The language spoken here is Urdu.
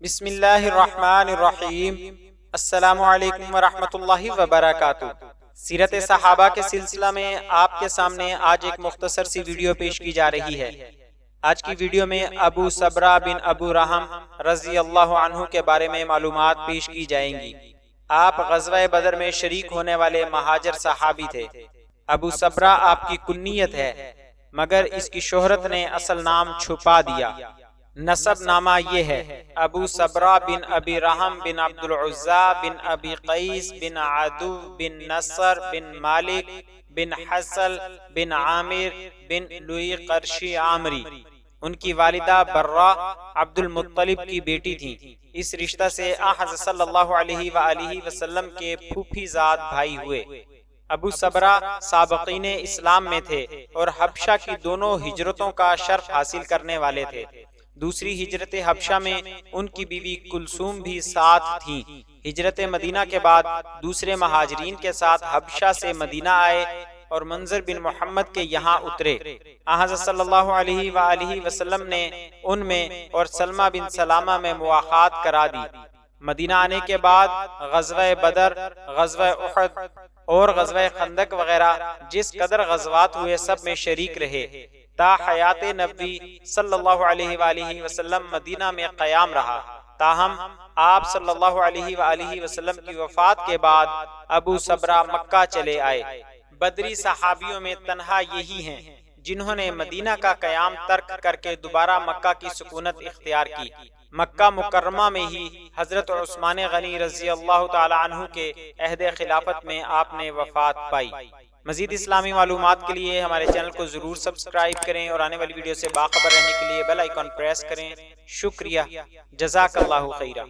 بسم اللہ الرحمن الرحیم۔ السلام علیکم ورحمۃ اللہ وبرکاتہ۔ سیرت صحابہ کے سلسلہ میں آپ کے سامنے آج ایک مختصر سی ویڈیو پیش کی جا رہی ہے۔ آج کی ویڈیو میں ابو صبرہ بن ابو رحم رضی اللہ عنہ کے بارے میں معلومات پیش کی جائیں گی۔ آپ غزوہ بدر میں شریک ہونے والے مہاجر صحابی تھے۔ ابو صبرہ آپ کی کنیت ہے، مگر اس کی شہرت نے اصل نام چھپا دیا۔ نسب نامہ یہ ہے: ابو صبرہ بن ابی رحم بن عبد العزا بن ابی قیس بن عدو بن نصر بن مالک بن حسل بن عامر بن لوئی قرشی عامری۔ ان کی والدہ برہ عبد المطلب کی بیٹی تھیں۔ اس رشتہ سے حضرت صلی اللہ علیہ وآلہ وسلم کے پھوپھی زاد بھائی ہوئے۔ ابو صبرہ سابقین اسلام میں تھے اور حبشہ کی دونوں ہجرتوں کا شرف حاصل کرنے والے تھے۔ دوسری ہجرت حبشہ میں ان کی بیوی کلثوم بھی ساتھ تھیں۔ ہجرت مدینہ کے بعد دوسرے مہاجرین کے ساتھ حبشہ سے مدینہ آئے اور منظر بن محمد کے یہاں اترے۔ حضرت صلی اللہ علیہ وآلہ وسلم نے ان میں اور سلمہ بن سلامہ میں مواخات کرا دی۔ مدینہ آنے کے بعد غزوہ بدر، غزوہ احد اور غزوہ خندق وغیرہ جس قدر غزوات ہوئے سب میں شریک رہے۔ تا حیات نبی صلی اللہ علیہ وآلہ وسلم مدینہ میں قیام رہا۔ تاہم آپ صلی اللہ علیہ وآلہ وسلم کی وفات کے بعد ابو صبرہ مکہ چلے آئے۔ بدری صحابیوں میں تنہا یہی ہیں جنہوں نے مدینہ کا قیام ترک کر کے دوبارہ مکہ کی سکونت اختیار کی۔ مکہ مکرمہ میں ہی حضرت عثمان غنی رضی اللہ تعالی عنہ کے عہد خلافت میں آپ نے وفات پائی۔ مزید اسلامی معلومات کے لیے ہمارے چینل کو ضرور سبسکرائب کریں اور آنے والی ویڈیو سے باخبر رہنے کے لیے بیل آئیکن پریس کریں۔ شکریہ، جزاک اللہ خیرہ۔